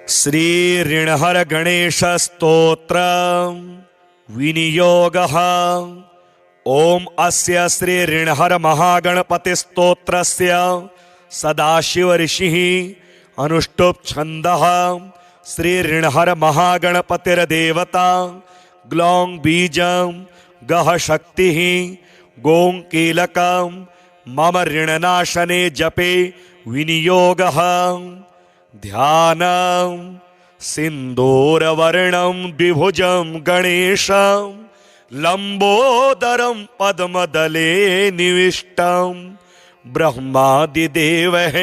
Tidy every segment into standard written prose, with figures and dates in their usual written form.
श्री ऋणहर गणेश स्तोत्र विनियोगः। ओम अस्य श्री ऋणहर महागणपति स्तोत्रस्य सदाशिव ऋषिः अनुष्टुप् छन्दः। श्री ऋणहर महागणपतिर्देवता ग्लौं बीजं गह शक्तिः गों कीलकं मम ऋणनाशने जपे विनियोगः। ध्यानं सिन्दूरवर्णं द्विभुजं गणेशं लंबोदरं पद्मदले निविष्टं ब्रह्मादिदेवैः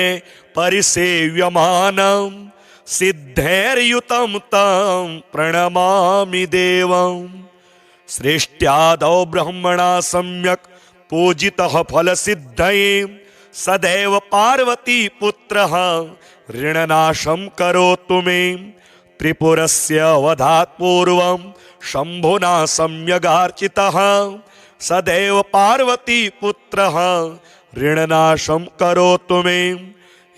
परिसेव्यमानं सिद्धैर्युतं तं प्रणमामि देवं। सृष्ट्यादौ ब्रह्मणा सम्यक् पूजितः फलसिद्धये सदैव पार्वती पुत्रः ऋणनाशं करोतु मे। त्रिपुरस्य वधात् पूर्वं शम्भुना सम्यगार्चितः सदैव पार्वती पुत्रः ऋणनाशं करोतु मे।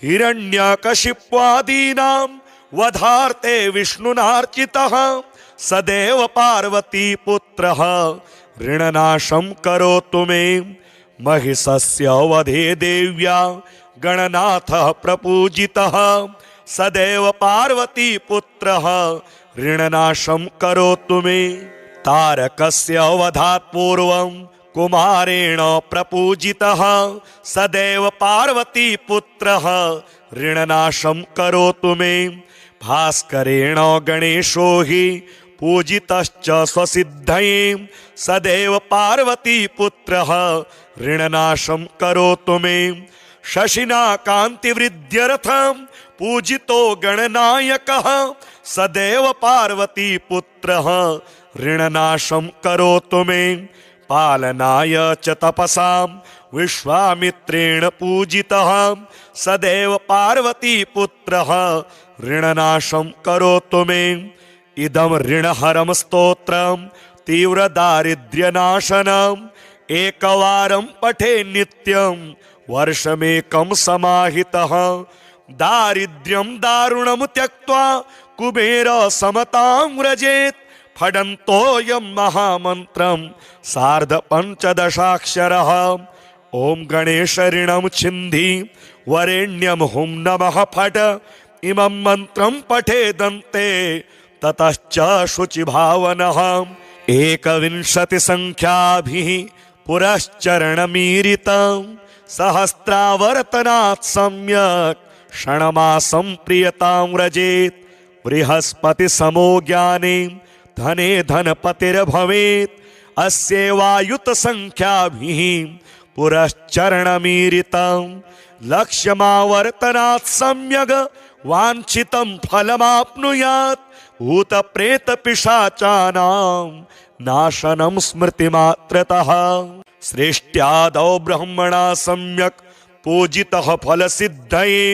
हिरण्यकशिप्वादीनां वधार्थे विष्णुनार्चितः सदैव पार्वती पुत्रः ऋणनाशं करोतु मे। महिषस्य वधे देव्या गणनाथः प्रपूजितः सदैव पार्वती पुत्रः ऋणनाशं करोतु मे। तारकस्य वधात् पूर्वं कुमारेण प्रपूजितः सदैव पार्वती पुत्रः ऋणनाशं करोतु मे। भास्करेण गणेशो हि पूजितश्च स्वसिद्धये सदैव पार्वती पुत्रः ऋणनाशं करोतु मे। शशिना कान्तिवृद्ध्यर्थं पूजितो गणनायकः सदैव पार्वती पुत्रः ऋणनाशं करोतु मे। पालनाय च तपसां विश्वामित्रेण पूजितः सदैव पार्वती पुत्रः ऋणनाशं करोतु मे। इदं ऋणहरं स्तोत्रं तीव्रदारिद्र्यनाशनम् एकवारं पठे नित्यं वर्षमेकं समाहितः। दारिद्र्यं दारुणं त्यक्त्वा कुबेर समतां व्रजेत्। फडन्तोऽयं महामन्त्रं सार्धपञ्चदशाक्षरः। ॐ गणेश ऋणं छिन्धि वरेण्यं हुं नमः फट्। इमं मन्त्रं पठेदन्ते ततश्च शुचिभावनः। 21 संख्याभिः पुरश्चरणमीरितं सहस्रावर्तनात् सम्यक् क्षणमासं प्रियतां व्रजेत्। बृहस्पतिसमो ज्ञाने धने धनपतिर्भवेत्। अस्यैवायुत संख्याभिः पुरश्चरणमीरितं लक्ष्यमावर्तनात् सम्यग् वाञ्छितं फलमाप्नुयात्। भूतप्रेतपिशाचानां नाशनं स्मृतिमात्रतः। सृष्ट्यादौ ब्रह्मणा सम्यक् पूजितः फलसिद्धये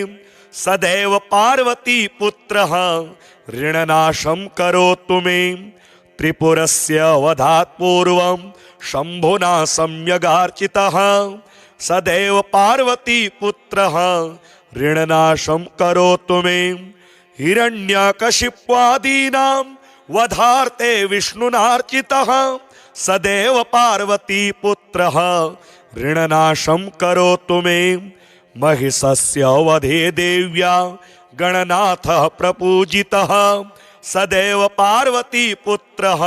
सदैव पार्वती पुत्रः ऋणनाशं करोतु मे। त्रिपुरस्य वधात् पूर्वं शम्भुना सम्यगार्चितः सदैव पार्वती पुत्रः ऋणनाशं करोतु मे। हिरण्यकशिप्वादीनां वधार्थे विष्णुनार्चितः सदैव पार्वती पुत्रः ऋणनाशं करोतु मे। महिषस्य वधे देव्या गणनाथः प्रपूजितः सदैव पार्वती पुत्रः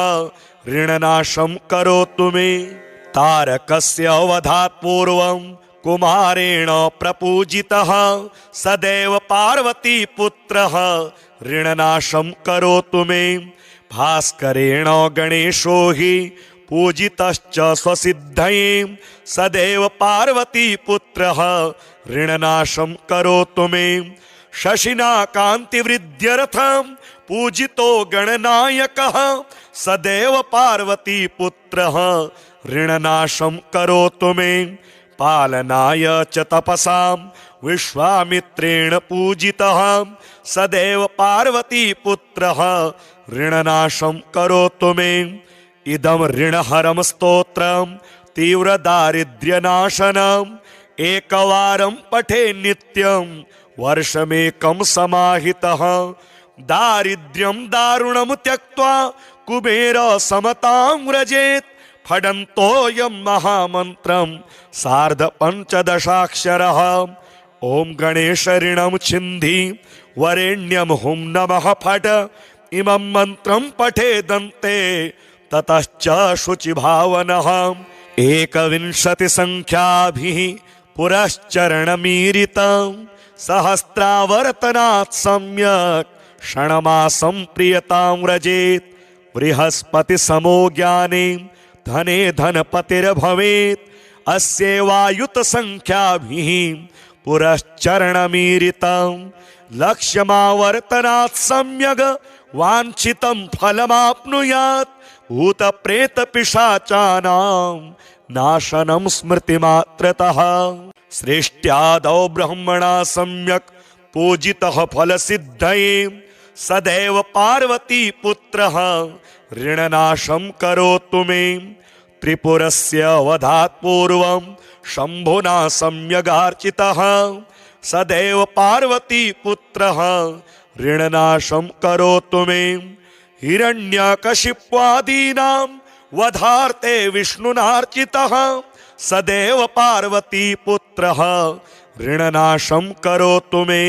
ऋणनाशं करोतु मे। तारकस्य वधात् पूर्वं कुमारेण प्रपूजितः सदैव पार्वती पुत्रः ऋणनाशं करोतु मे। भास्करेण गणेशो हि पूजितश्च स्वसिद्धये सदैव पार्वती पुत्रः ऋणनाशं करोतु मे। शशिना कान्तिवृद्ध्यर्थं पूजितो गणनायकः सदैव पार्वती पुत्रः ऋणनाशं करोतु मे। पालनाय च तपसां विश्वामित्रेण पूजितः सदैव पार्वती पुत्रः ऋणनाशं करोतु मे। इदं ऋणहरं स्तोत्रं तीव्रदारिद्र्यनाशनम् एकवारं पठे नित्यं वर्षमेकं समाहितः। दारिद्र्यं दारुणं त्यक्त्वा कुबेर समतां व्रजेत् फडन्तोऽयं महामन्त्रं सार्ध पञ्चदशाक्षरः। ॐ गणेश ऋणं छिन्धि वरेण्यं हुं नमः फट इमं मन्त्रं पठेदन्ते ततश्च शुचिभावनः। एकविंशतिसङ्ख्याभिः पुरश्चरणमीरितं सहस्रावर्तनात् सम्यक् क्षणमासं प्रियतां व्रजेत्। बृहस्पतिसमो ज्ञाने धने धनपतिर्भवेत् अस्यैवायुतसङ्ख्याभिः पुरश्चरणमीरितं लक्ष्यमावर्तनात् सम्यग् वाञ्छितं फलमाप्नुयात्। भूतप्रेतपिशाचानां नाशनं स्मृतिमात्रतः। सृष्ट्यादौ ब्रह्मणा सम्यक् पूजितः फलसिद्धये सदैव पार्वतीपुत्रः ऋणनाशं करोतु मे। त्रिपुरस्य वधात् पूर्वं शम्भुना सम्यगार्चितः सदैव पार्वतीपुत्रः ऋणनाशं करोतु मे। हिरण्यकशिप्वादीनां वधार्थे विष्णुनार्चितः सदैव पार्वतीपुत्रः ऋणनाशं करोतु मे।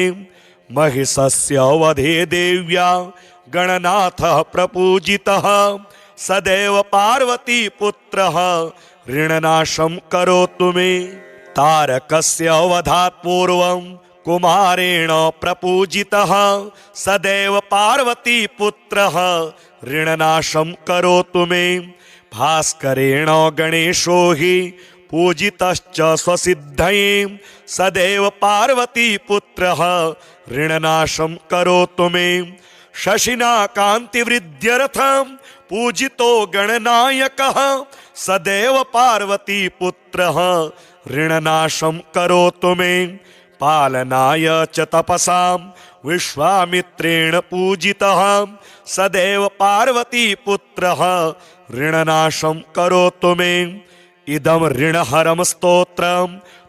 महिषस्य वधे देव्या गणनाथः प्रपूजितः सदैव पार्वतीपुत्रः ऋणनाशं करोतु मे। तारकस्य वधात् पूर्वं कुमारेण प्रपूजितः सदैव पार्वतीपुत्रः ऋणनाशं करोतु मे। भास्करेण गणेशो हि पूजितश्च स्वसिद्धये सदैव पार्वतीपुत्रः ऋणनाशं करोतु मे। शशिना कान्तिवृद्ध्यर्थं पूजितो गणनायकः सदैव पार्वतीपुत्रः ऋणनाशं करोतु मे। पालनाय च तपसां विश्वामित्रेण पूजितः सदैव पार्वतीपुत्रः ऋणनाशं करोतु मे। इदं ऋणहरं स्तोत्रं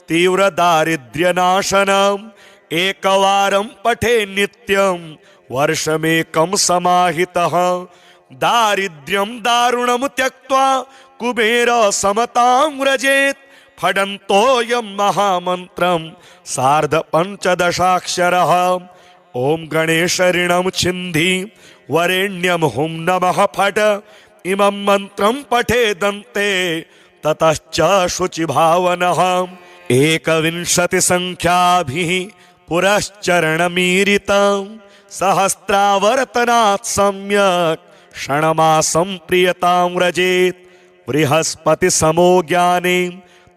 तीव्रदारिद्र्यनाशनम् एकवारं पठे नित्यं वर्षमेकं समाहितः। दारिद्र्यं दारुणं त्यक्त्वा कुबेर समतां व्रजेत् फडन्तोऽयं महामन्त्रं सार्ध पञ्चदशाक्षरः। ॐ गणेश ऋणं छिन्धि वरेण्यं हुं नमः फट इमं मन्त्रं पठेदन्ते ततश्च शुचिभावनः। एकविंशतिसङ्ख्याभिः पुरश्चरणमीरितं सहस्रावर्तनात् सम्यक् क्षणमासं प्रियतां व्रजेत्। बृहस्पतिसमो ज्ञाने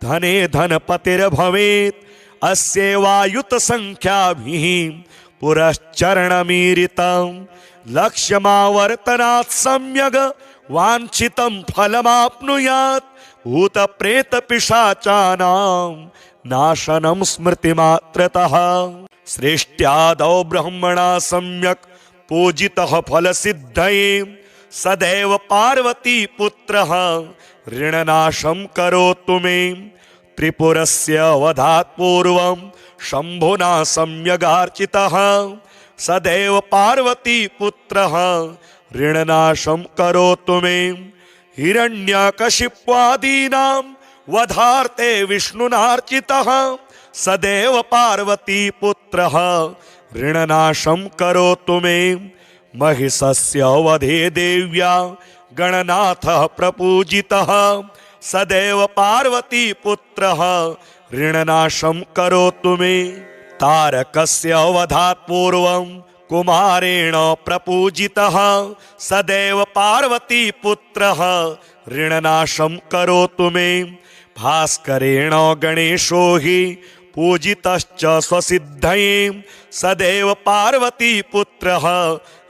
धने धनपतिर्भवेत् अस्यैवायुतसङ्ख्याभिः पुरश्चरणमीरितं लक्ष्यमावर्तनात् सम्यग् वाञ्छितं फलमाप्नुयात्। भूतप्रेतपिशाचानां नाशनं स्मृतिमात्रतः। सृष्ट्यादौ ब्रह्मणा सम्यक् पूजितः फलसिद्धये सदैव पार्वतीपुत्रः ऋणनाशं करोतु मे। त्रिपुरस्य वधात् पूर्वं शम्भुना सम्यगार्चितः सदैव पार्वतीपुत्रः ऋणनाशं करोतु मे। हिरण्यकशिप्वादीनां वधार्थे विष्णुनार्चितः सदैव पार्वतीपुत्रः ऋणनाशं करोतु मे। महिषस्य वधे देव्या गणनाथः प्रपूजितः सदैव पार्वतीपुत्रः ऋणनाशं करोतु मे। तारकस्य वधात् पूर्वं कुमारेण प्रपूजितः सदैव पार्वतीपुत्रः ऋणनाशं करोतु मे। भास्करेण गणेशो हि पूजितश्च स्वसिद्धये सदैव पार्वतीपुत्रः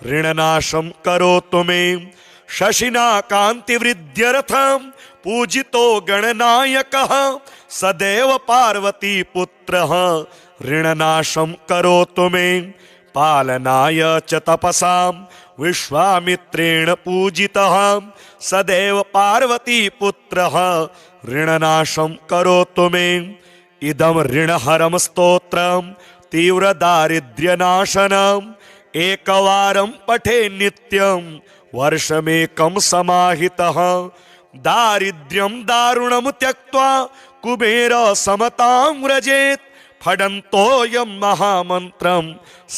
ऋणनाशं करोतु मे। शशिना कान्तिवृद्ध्यर्थं पूजितो गणनायकः सदैव पार्वतीपुत्रः ऋणनाशं करोतु मे। पालनाय च तपसां विश्वामित्रेण पूजितः सदैव पार्वतीपुत्रः ऋणनाशं करोतु मे। इदं ऋणहरं स्तोत्रं तीव्रदारिद्र्यनाशनम् एकवारं पठे नित्यं वर्षमेकं समाहितः दारिद्र्यं दारुणं त्यक्त्वा कुबेर समतां व्रजेत् फडन्तोऽयं महामन्त्रं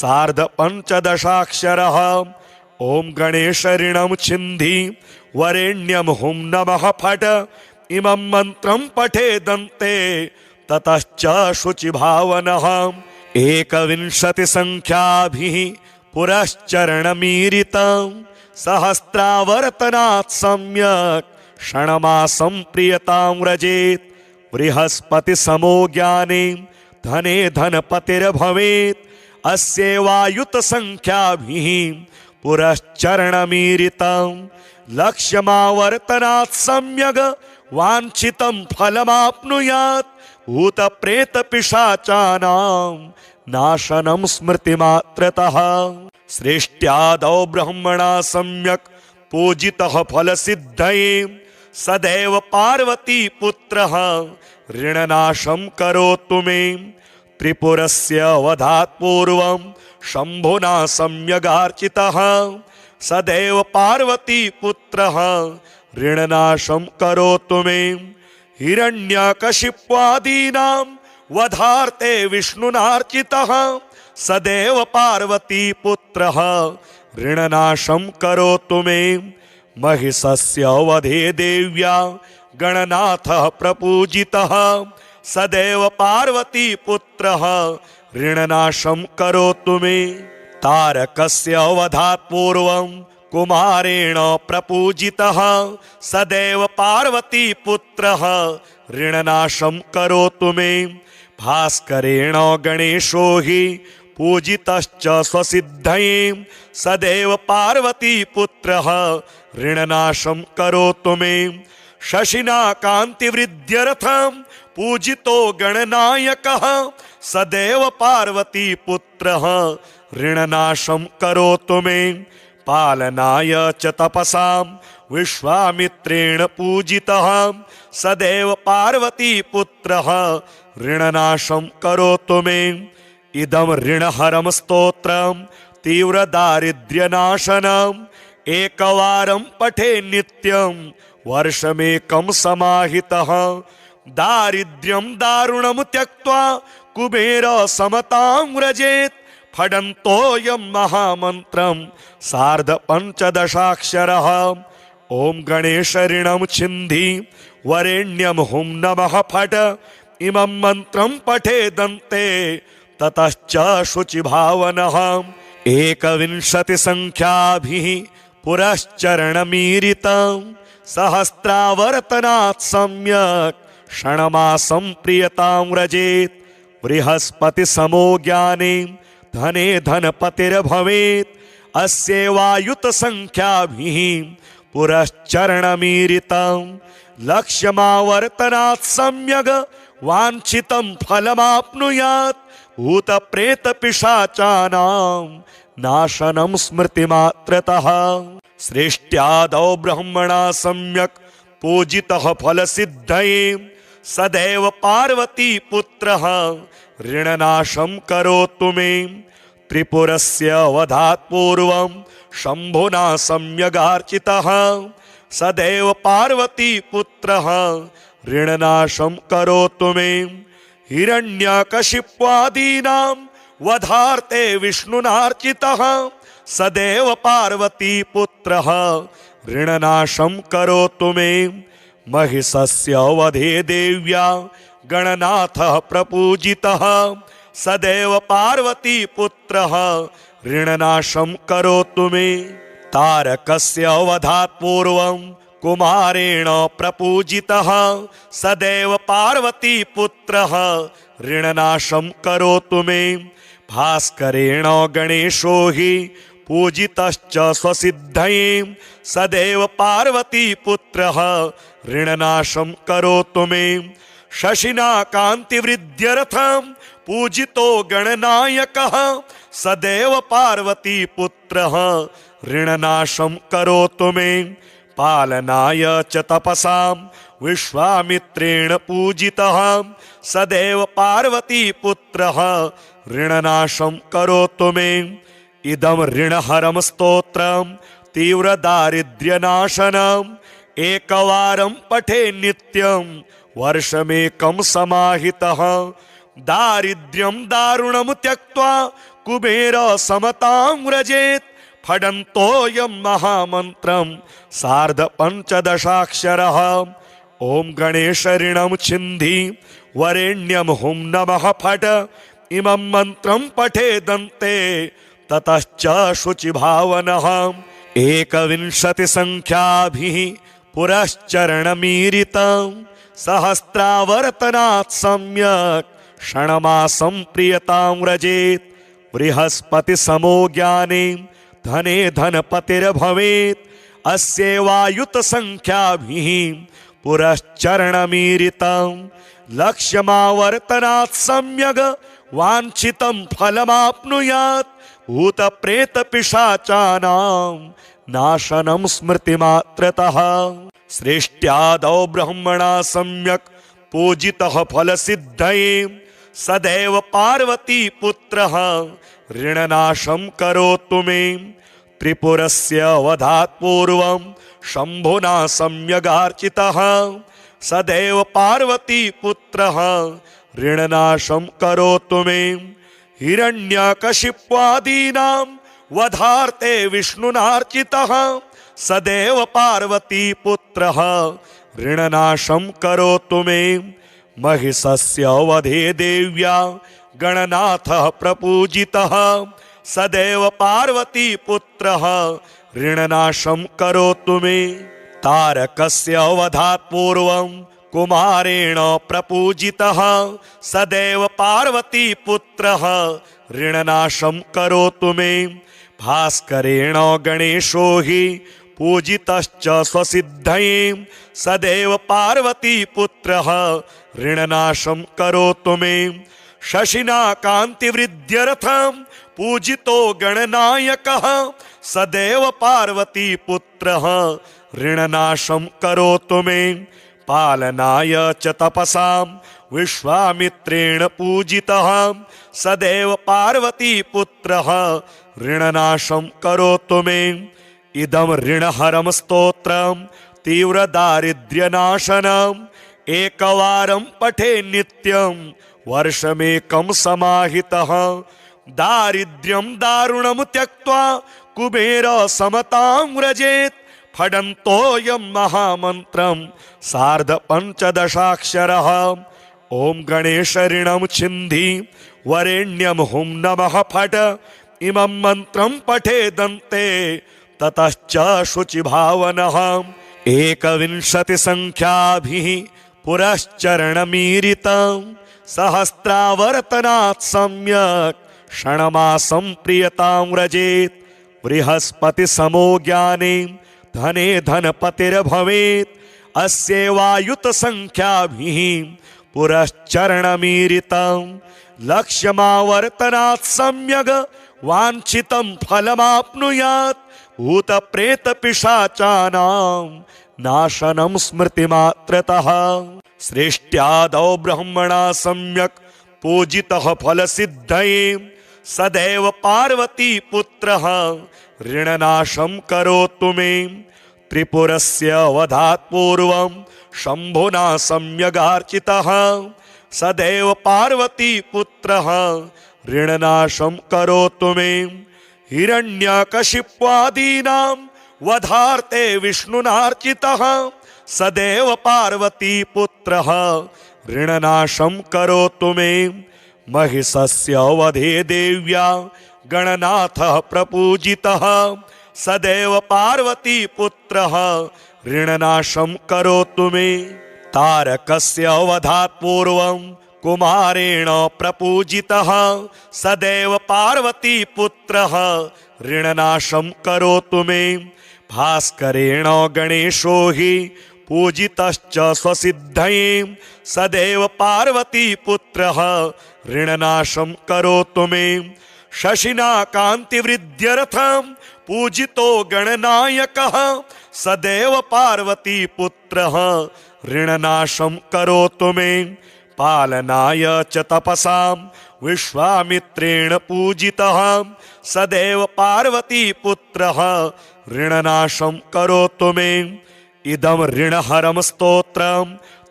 सार्ध पञ्चदशाक्षरः ॐ गणेश ऋणं छिन्धि वरेण्यं हुं नमः फट इमं मन्त्रं पठेदन्ते ततश्च शुचिभावनः एकविंशतिसङ्ख्याभिः पुरश्चरणमीरितं सहस्रावर्तनात् सम्यक् क्षणमासं प्रियतां व्रजेत् बृहस्पतिसमो ज्ञाने धने धनपतिर्भवेत् अस्यैवायुतसङ्ख्याभिः पुरश्चरणमीरितं लक्ष्यमावर्तनात् सम्यग् वाञ्छितं फलमाप्नुयात् भूतप्रेतपिशाचानां नाशनं स्मृतिमात्रतः सृष्ट्यादौ ब्रह्मणा सम्यक् पूजितः फलसिद्धये सदैव पार्वती पुत्रः ऋणनाशं करोतु मे त्रिपुरस्य वधात् पूर्वं शम्भुना सम्यगार्चितः सदैव पार्वती पुत्रः ऋणनाशं करोतु मे हिरण्यकशिप्वादीनां वधार्थे विष्णुनार्चितः सदैव पार्वती पुत्रः ऋणनाशं करोतु मे महिषस्य वधे देव्या गणनाथः प्रपूजितः सदैव पार्वती पुत्रः ऋणनाशं करोतु मे तारकस्य वधात् पूर्वं कुमारेण प्रपूजितः सदैव पार्वती पुत्रः ऋणनाशं करोतु मे भास्करेण गणेशो हि पूजितश्च स्वसिद्धये सदैव पार्वती पुत्रः ऋणनाशं करोतु मे शशिना कान्तिवृद्ध्यर्थं पूजितो गणनायकः सदैव पार्वती पुत्रः ऋणनाशं करोतु मे पालनाय च तपसां विश्वामित्रेण पूजितः सदैव पार्वती पुत्रः ऋणनाशं करोतु मे इदं ऋणहरं स्तोत्रं तीव्रदारिद्र्यनाशनम् एकवारं पठे नित्यं वर्षमेकं समाहितः दारिद्र्यं दारुणं त्यक्त्वा कुबेर समतां व्रजेत् फडन्तोऽयं महामन्त्रं सार्ध पञ्चदशाक्षरः ॐ गणेश ऋणं छिन्धि वरेण्यं हुं नमः फट इमं मन्त्रं पठेदन्ते ततश्च शुचिभावनः एकविंशतिसङ्ख्याभिः पुरश्चरणमीरितं सहस्रावर्तनात् सम्यक् क्षणमासं प्रियतां व्रजेत् बृहस्पतिसमो ज्ञाने धने धनपतिर्भवेत् अस्यैवायुतसङ्ख्याभिः पुरश्चरणमीरितं लक्ष्यमावर्तनात् सम्यग् वाञ्छितं फलमाप्नुयात् भूतप्रेतपिशाचानां नाशनं स्मृतिमात्रतः सृष्ट्यादौ ब्रह्मणा सम्यक् पूजितः फलसिद्धये सदैव पार्वती पुत्रः ऋणनाशं करोतु मे त्रिपुरस्य वधात् पूर्वं शम्भुना सम्यगार्चितः सदैव पार्वती पुत्रः ऋणनाशं करोतु मे हिरण्यकशिप्वादीनां वधार्थे विष्णुनार्चितः सदैव पार्वती पुत्रः ऋणनाशं करोतु मे महिषस्य वधे देव्या गणनाथः प्रपूजितः सदैव पार्वती पुत्रः ऋणनाशं करोतु मे तारकस्य वधात् पूर्वं कुमारेण प्रपूजितः सदैव पार्वती पुत्रः ऋणनाशं करोतु मे भास्करेण गणेशो हि पूजितश्च स्वसिद्धये सदैव पार्वती पुत्रः ऋणनाशं करोतु मे शशिना कान्तिवृद्ध्यर्थं पूजितो गणनायकः सदैव पार्वती पुत्रः ऋणनाशं करोतु मे पालनाय च तपसां विश्वामित्रेण पूजितः सदैव पार्वती पुत्रः ऋणनाशं करोतु मे इदं ऋणहरं स्तोत्रं तीव्रदारिद्र्यनाशनम् एकवारं पठे नित्यं वर्षमेकं समाहितः दारिद्र्यं दारुणं त्यक्त्वा कुबेर समतां व्रजेत् फडन्तोऽयं महामन्त्रं सार्ध पञ्चदशाक्षरः ॐ गणेश ऋणं छिन्धि वरेण्यं हुं नमः फट इमं मन्त्रं पठेदन्ते ततश्च शुचिभावनः एकविंशतिसङ्ख्याभिः पुरश्चरणमीरितं सहस्रावर्तनात् सम्यक् क्षणमासं प्रियतां व्रजेत् बृहस्पतिसमो ज्ञाने धने धनपतिर्भवेत् अस्यैवायुतसङ्ख्याभिः पुरश्चरणमीरितं लक्ष्यमावर्तनात् सम्यग् वाञ्छितं फलमाप्नुयात् भूतप्रेतपिशाचानां नाशनं स्मृतिमात्रतः सृष्ट्यादौ ब्रह्मणा सम्यक् पूजितः फलसिद्धये सदैव पार्वती पुत्रः ऋणनाशं करोतु मे त्रिपुरस्य वधात् पूर्वं शम्भुना सम्यगार्चितः सदैव पार्वती पुत्रः ऋणनाशं करोतु मे हिरण्यकशिप्वादीनां वधार्थे विष्णुनार्चितः सदैव पार्वती पुत्रः ऋणनाशं करोतु मे महिषस्य वधे देव्या गणनाथः प्रपूजितः सदैव पार्वती पुत्रः ऋणनाशं करोतु मे तारकस्य वधात् पूर्वं कुमारेण प्रपूजितः सदैव पार्वती पुत्रः ऋणनाशं करोतु मे भास्करेण गणेशो हि पूजितश्च स्वसिद्धये सदैव पार्वती पुत्रः ऋणनाशं करोतु मे शशिना कान्तिवृद्ध्यर्थं पूजितो गणनायकः सदैव पार्वती पुत्रः ऋणनाशं करोतु मे पालनाय च तपसां विश्वामित्रेण पूजितः सदैव पार्वती पुत्रः ऋणनाशं करोतु मे इदं ऋणहरं स्तोत्रं तीव्रदारिद्र्यनाशनम् एकवारं पठे नित्यं वर्षमेकं समाहितः दारिद्र्यं दारुणं त्यक्त्वा कुबेर समतां व्रजेत् फडन्तोऽयं महामन्त्रं सार्ध पञ्चदशाक्षरः ॐ गणेश ऋणं छिन्धि वरेण्यं हुं नमः फट इमं मन्त्रं पठेदन्ते ततश्च शुचिभावनः एकविंशतिसङ्ख्याभिः पुरश्चरणमीरितं सहस्रावर्तनात् सम्यक् क्षणमासं प्रियतां व्रजेत् बृहस्पतिसमो ज्ञाने धने धनपतिर्भवेत् अस्यैवायुतसङ्ख्याभिः पुरश्चरणमीरितं लक्ष्यमावर्तनात् सम्यग् वाञ्छितं फलमाप्नुयात् भूतप्रेतपिशाचानां नाशनं स्मृतिमात्रतः सृष्ट्यादौ ब्रह्मणा सम्यक् पूजितः फलसिद्धये सदैव पार्वती पुत्रः ऋणनाशं करोतु मे त्रिपुरस्य वधात् पूर्वं शम्भुना सम्यगार्चितः सदैव पार्वती पुत्रः ऋणनाशं करोतु मे हिरण्यकशिप्वादीनां वधार्थे विष्णुनार्चितः सदैव पार्वती पुत्रः ऋणनाशं करोतु मे महिषस्य वधे देव्या गणनाथः प्रपूजितः सदैव पार्वती पुत्रः ऋणनाशं करोतु मे तारकस्य वधात् पूर्वं कुमारेण प्रपूजितः सदैव पार्वती पुत्रः ऋणनाशं करोतु मे भास्करेण गणेशो हि पूजितश्च स्वसिद्धये सदैव पार्वती पुत्रः ऋणनाशं करोतु मे शशिना कान्तिवृद्ध्यर्थं पूजितो गणनायकः सदैव पार्वती पुत्रः ऋणनाशं करोतु मे पालनाय च तपसां विश्वामित्रेण पूजितः सदैव पार्वती पुत्रः ऋणनाशं करोतु मे। इदं ऋणहरं स्तोत्रं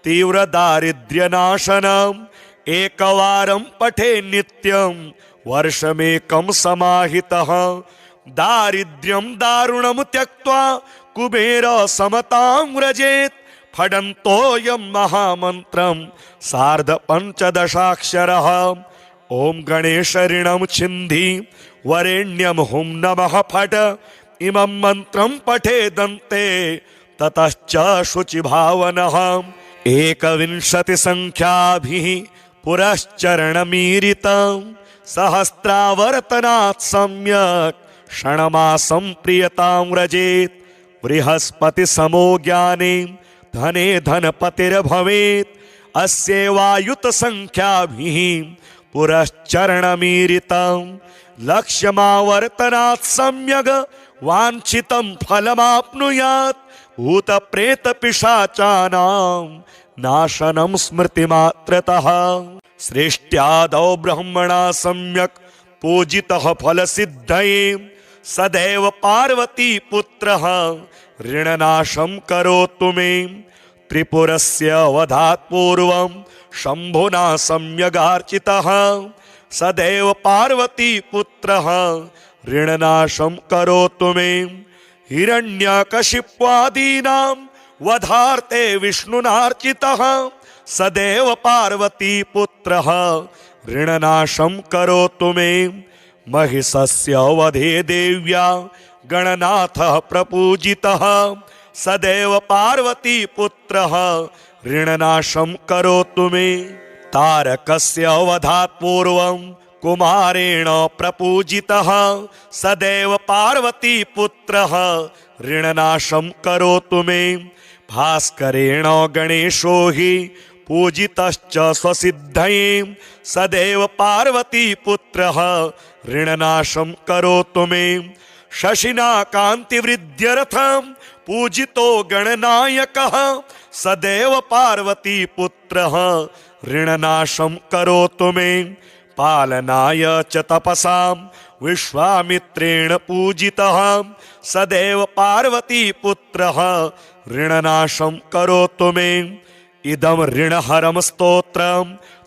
तीव्रदारिद्र्यनाशनम् एकवारं पठे नित्यं वर्षमेकं समाहितः। दारिद्र्यं दारुणं त्यक्त्वा कुबेर समतां व्रजेत्। फडन्तोऽयं महामन्त्रं सार्ध पञ्चदशाक्षरः। ॐ गणेश ऋणं छिन्धि वरेण्यं हुं नमः फट। इमं मन्त्रं पठेदन्ते ततश्च शुचिभावनः। 21 संख्याभिः पुरश्चरणमीरितं सहस्रावर्तनात् सम्यक् क्षणमासं प्रियतां व्रजेत्। बृहस्पति समो ज्ञाने धने धनपतिर्भवेत्। अस्यैवायुत संख्याभिः पुरश्चरणमीरितं लक्ष्यमावर्तनात् सम्यग् वाञ्छितं फलमाप्नुयात्। भूतप्रेतपिशाचानां नाशनं स्मृतिमात्रतः। सृष्ट्यादौ ब्रह्मणा सम्यक् पूजितः फलसिद्धये। सदैव पार्वती पुत्रः ऋणनाशं करोतु मे। त्रिपुरस्य वधात् पूर्वं शम्भुना सम्यगार्चितः। सदैव पार्वती पुत्रः ऋणनाशं करोतु मे। हिरण्यकशिप्वादीनां वधार्थे विष्णुनार्चितः। सदैव पार्वती पुत्रः ऋणनाशं करोतु मे। महिषस्य वधे देव्या गणनाथः प्रपूजितः। सदैव पार्वती पुत्रः ऋणनाशं करोतु मे। तारकस्य वधात् पूर्वं कुमारेण प्रपूजितः। सदैव पार्वती पुत्रः ऋणनाशं करोतु मे। भास्करेण गणेशो हि पूजितश्च स्वसिद्धये। सदैव पार्वती पुत्रः ऋणनाशं करोतु मे। शशिना कान्तिवृद्ध्यर्थं पूजितो गणनायकः। सदैव पार्वती पुत्रः ऋणनाशं करोतु मे। पालनाय च तपसां विश्वामित्रेण पूजितः। सदैव पार्वती पुत्रः ऋणनाशं करोतु मे। इदं ऋणहरं स्तोत्रं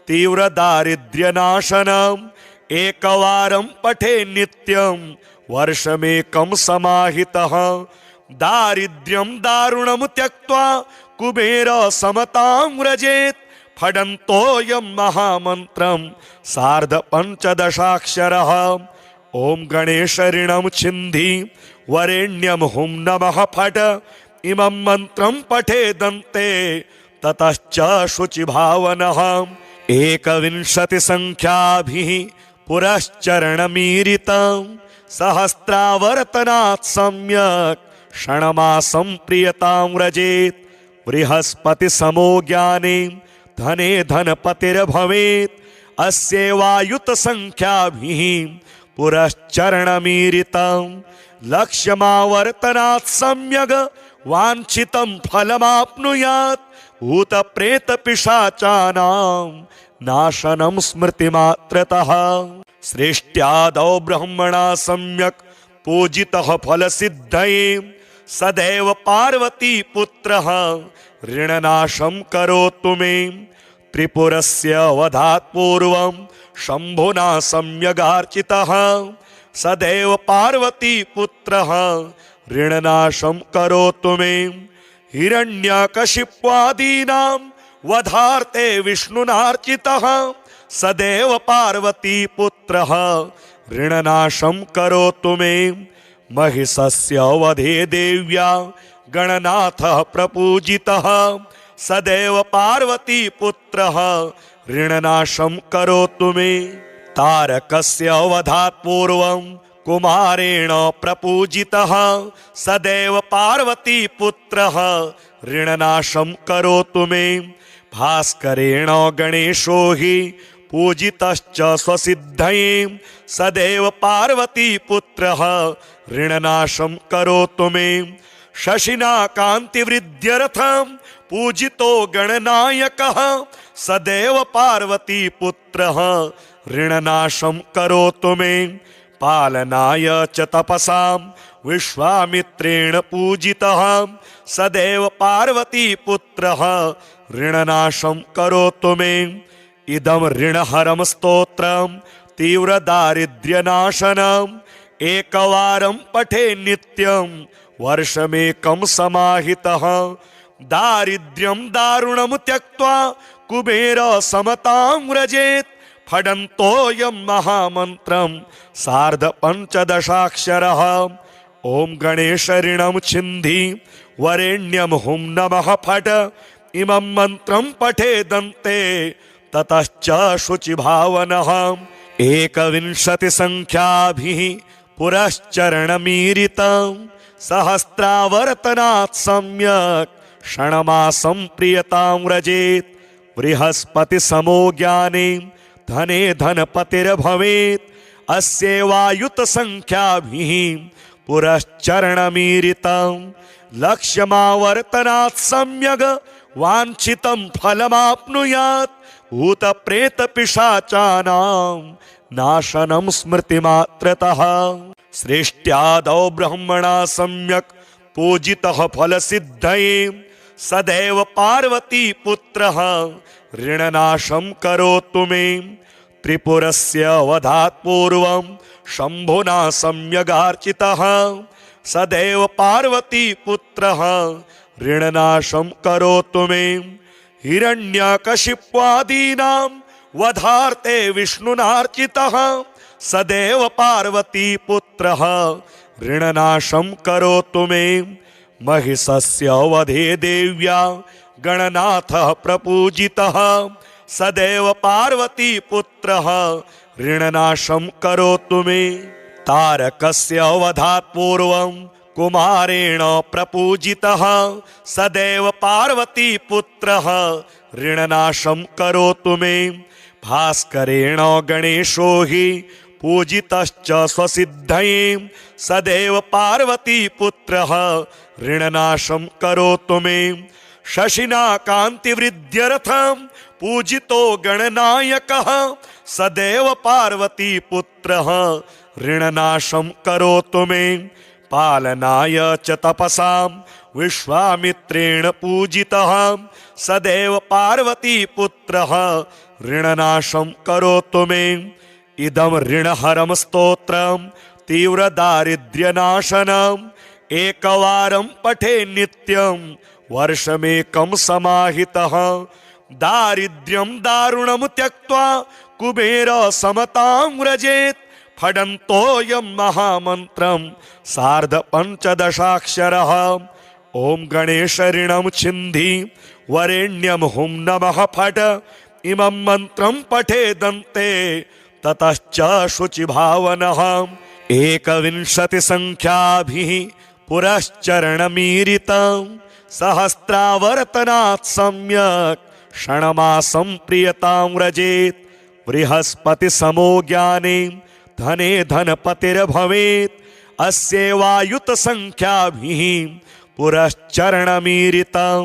तीव्रदारिद्र्यनाशनम् एकवारं पठे नित्यं वर्षमेकं समाहितः। दारिद्र्यं दारुणं त्यक्त्वा कुबेर समतां व्रजेत्। फडन्तोऽयं महामन्त्रं सार्ध पञ्चदशाक्षरः। ॐ गणेश ऋणं छिन्धि वरेण्यं हुं नमः फट। इमं मन्त्रं पठेदन्ते ततश्च शुचिभावनः। 21 संख्याभिः पुरश्चरणमीरितं सहस्रावर्तनात् सम्यक् क्षणमासं प्रियतां व्रजेत्। बृहस्पति समो ज्ञाने धने धनपतिर्भवेत्। अस्यैवायुत संख्याभिः पुरश्चरणमीरितं लक्ष्यमावर्तनात् सम्यग् वाञ्छितं फलमाप्नुयात्। भूतप्रेतपिशाचानां नाशनं स्मृतिमात्रतः। सृष्ट्यादौ ब्रह्मणा सम्यक् पूजितः फलसिद्धये। सदैव पार्वती पुत्रः ऋणनाशं करोतु मे। त्रिपुरस्य वधात् पूर्वं शम्भुना सम्यगार्चितः। सदैव पार्वती पुत्रः ऋणनाशं करोतु मे। हिरण्यकशिप्वादीनां वधार्थे विष्णुनार्चितः। सदैव पार्वती पुत्रः ऋणनाशं करोतु मे। महिषस्य वधे देव्या गणनाथः प्रपूजितः। सदैव पार्वती पुत्रः ऋणनाशं करोतु मे। तारकस्य वधात् पूर्वं कुमारेण प्रपूजितः। सदैव पार्वती पुत्रः ऋणनाशं करोतु मे। भास्करेण गणेशो हि पूजितश्च स्वसिद्धये। सदैव पार्वती पुत्रः ऋणनाशं करोतु मे। शशिना कान्तिवृद्ध्यर्थं पूजितो गणनायकः। सदैव पार्वती पुत्रः ऋणनाशं करोतु मे। पालनाय च तपसां विश्वामित्रेण पूजितः सदैव पार्वतीपुत्रः ऋणनाशं करोतु मे। इदं ऋणहरं स्तोत्रं तीव्रदारिद्र्यनाशनम् एकवारं पठे नित्यं वर्षमेकं समाहितः। दारिद्र्यं दारुणं त्यक्त्वा कुबेर समतां व्रजेत्। फडन्तोऽयं महामन्त्रं सार्ध पञ्चदशाक्षरः। ॐ गणेश ऋणं छिन्धि वरेण्यं हुं नमः फट। इमं मन्त्रं पठेदन्ते ततश्च शुचिभावनः। 21 संख्याभिः पुरश्चरणमीरितं सहस्रावर्तनात् सम्यक् क्षणमासं प्रियतां व्रजेत्। बृहस्पति समो ज्ञाने धने धनपतिर्भवेत्। अस्यैवायुत संख्याभिः पुरश्चरणमीरितं लक्ष्यमावर्तनात् सम्यग् वाञ्छितं फलमाप्नुयात्। भूतप्रेतपिशाचानां नाशनं स्मृतिमात्रतः। सृष्ट्यादौ ब्रह्मणा सम्यक् पूजितः फलसिद्धये सदैव पार्वतीपुत्रः ऋणनाशं करोतु मे। त्रिपुरस्य वधात् पूर्वं शम्भुना सम्यगार्चितः सदैव पार्वतीपुत्रः ऋणनाशं करोतु मे। हिरण्यकशिप्वादीनां वधार्थे विष्णुनार्चितः सदैव पार्वतीपुत्रः ऋणनाशं करोतु मे। महिषस्य वधे देव्या गणनाथः प्रपूजितः सदैव पार्वतीपुत्रः ऋणनाशं करोतु मे। तारकस्य वधात् पूर्वं कुमारेण प्रपूजितः सदैव पार्वतीपुत्रः ऋणनाशं करोतु मे। भास्करेण गणेशो हि पूजितश्च स्वसिद्धये सदैव पार्वतीपुत्रः ऋणनाशं करोतु मे। शशिना कान्तिवृद्ध्यर्थं पूजितो गणनायकः सदैव पार्वतीपुत्रः ऋणनाशं करोतु मे। पालनाय च तपसां विश्वामित्रेण पूजितः सदैव पार्वतीपुत्रः ऋणनाशं करोतु मे। इदं ऋणहरं स्तोत्रं तीव्रदारिद्र्यनाशनम् एकवारं पठे नित्यं वर्षमेकं समाहितः। दारिद्र्यं दारुणं त्यक्त्वा कुबेर समतां व्रजेत्। फडन्तोऽयं महामन्त्रं सार्ध पञ्चदशाक्षरः। ॐ गणेश ऋणं छिन्धि वरेण्यं हुं नमः फट। इमं मन्त्रं पठेदन्ते ततश्च शुचिभावनः। 21 संख्याभिः पुरश्चरणमीरितं सहस्रावर्तनात् सम्यक् क्षणमासं प्रियतां व्रजेत्। बृहस्पति समो ज्ञाने धने धनपतिर्भवेत्। अस्यैवायुत संख्याभिः पुरश्चरणमीरितं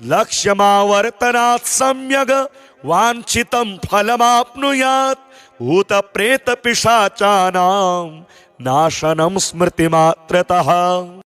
लक्ष्यमावर्तनात् सम्यग् वाञ्छितं फलमाप्नुयात्। भूतप्रेतपिशाचानां नाशनं स्मृतिमात्रतः।